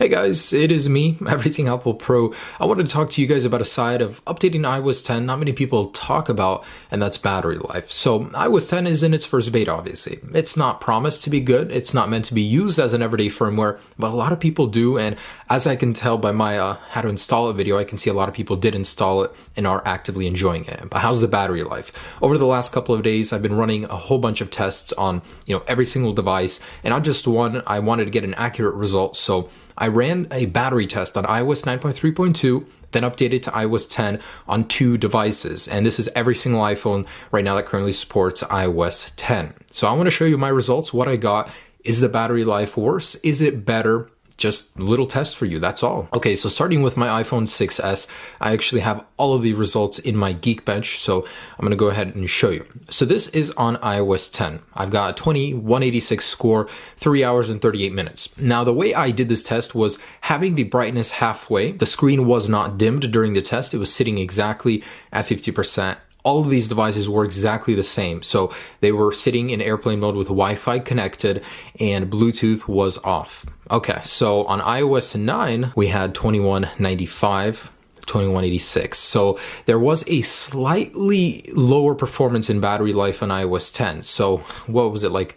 Hey guys, it is me, Everything Apple Pro. I wanted to talk to you guys about a side of updating iOS 10 not many people talk about, and that's battery life. So iOS 10 is in its first beta, obviously. It's not promised to be good. It's not meant to be used as an everyday firmware, but a lot of people do. And as I can tell by my how to install it video, I can see a lot of people did install it and are actively enjoying it. But how's the battery life? Over the last couple of days, I've been running a whole bunch of tests on every single device, and not just one. I wanted to get an accurate result, so I ran a battery test on iOS 9.3.2, then updated to iOS 10 on 2 devices. And this is every single iPhone right now that currently supports iOS 10. So I want to show you my results, what I got. Is the battery life worse? Is it better? Just a little test for you, that's all. Okay, so starting with my iPhone 6s, I actually have all of the results in my Geekbench, so I'm gonna go ahead and show you. So this is on iOS 10. I've got a 2186 score, 3 hours and 38 minutes. Now, the way I did this test was having the brightness halfway. The screen was not dimmed during the test. It was sitting exactly at 50%. All of these devices were exactly the same. So they were sitting in airplane mode with Wi-Fi connected and Bluetooth was off. Okay, so on iOS 9, we had 2195, 2186. So there was a slightly lower performance in battery life on iOS 10. So what was it, like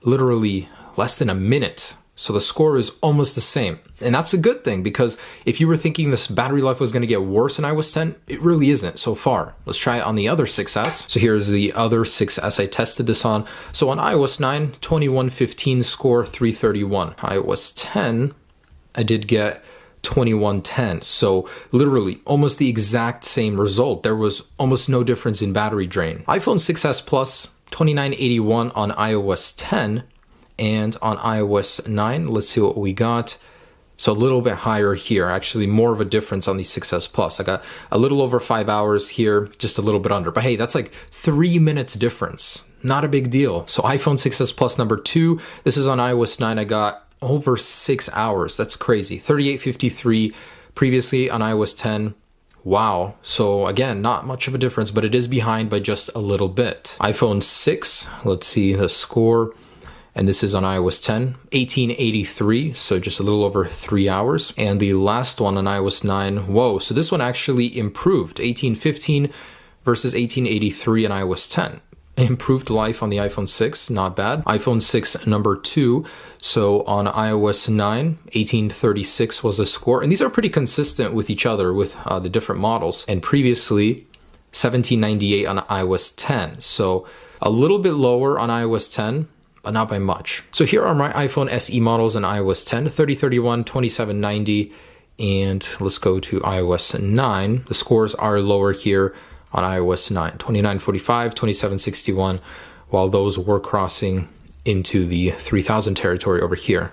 literally less than a minute? So the score is almost the same. And that's a good thing, because if you were thinking this battery life was going to get worse in iOS 10, it really isn't so far. Let's try it on the other 6S. So here's the other 6S I tested this on. So on iOS 9, 2115 score, 331. iOS 10, I did get 2110. So literally almost the exact same result. There was almost no difference in battery drain. iPhone 6S Plus, 2981 on iOS 10. And on iOS 9, let's see what we got. So a little bit higher here, actually more of a difference on the 6S Plus. I got a little over 5 hours here, just a little bit under. But hey, that's like 3 minutes difference. Not a big deal. So iPhone 6S Plus number 2, this is on iOS 9. I got over 6 hours. That's crazy. 3853 previously on iOS 10. Wow. So again, not much of a difference, but it is behind by just a little bit. iPhone 6, let's see the score. And this is on iOS 10, 1883, so just a little over 3 hours. And the last one on iOS 9, whoa, so this one actually improved, 1815 versus 1883 on iOS 10. Improved life on the iPhone 6, not bad. iPhone 6 number 2, so on iOS 9, 1836 was the score. And these are pretty consistent with each other with the different models. And previously, 1798 on iOS 10, so a little bit lower on iOS 10, but not by much. So here are my iPhone SE models in iOS 10, 3031, 2790, and let's go to iOS 9. The scores are lower here on iOS 9, 2945, 2761, while those were crossing into the 3000 territory over here.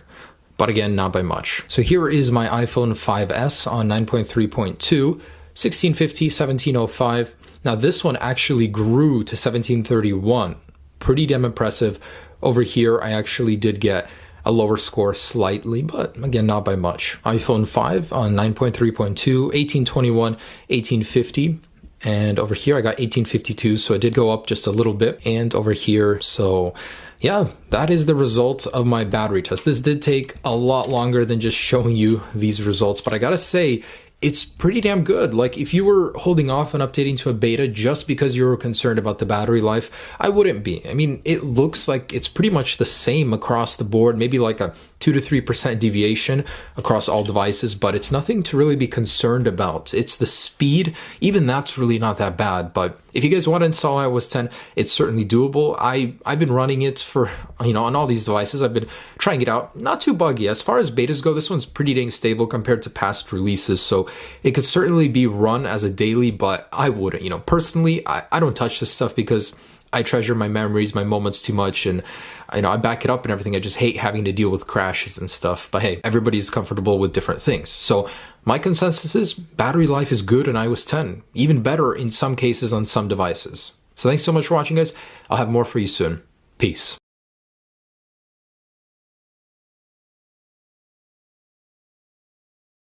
But again, not by much. So here is my iPhone 5S on 9.3.2, 1650, 1705. Now this one actually grew to 1731. Pretty damn impressive. Over here, I actually did get a lower score slightly, but again, not by much. iPhone 5 on 9.3.2, 1821, 1850. And over here, I got 1852, so it did go up just a little bit. And over here, so yeah, that is the result of my battery test. This did take a lot longer than just showing you these results, but I gotta say, it's pretty damn good. Like, if you were holding off on updating to a beta just because you were concerned about the battery life, I wouldn't be. I mean, it looks like it's pretty much the same across the board, maybe like a 2 to 3% deviation across all devices, but it's nothing to really be concerned about. It's the speed, even that's really not that bad. But if you guys want to install iOS 10, it's certainly doable. I've been running it for, on all these devices. I've been trying it out. Not too buggy. As far as betas go, this one's pretty dang stable compared to past releases, so it could certainly be run as a daily, but I wouldn't. Personally, I don't touch this stuff because I treasure my memories, my moments too much, and I back it up and everything. I just hate having to deal with crashes and stuff. But hey, everybody's comfortable with different things. So my consensus is battery life is good in iOS 10, even better in some cases on some devices. So thanks so much for watching, guys. I'll have more for you soon. Peace.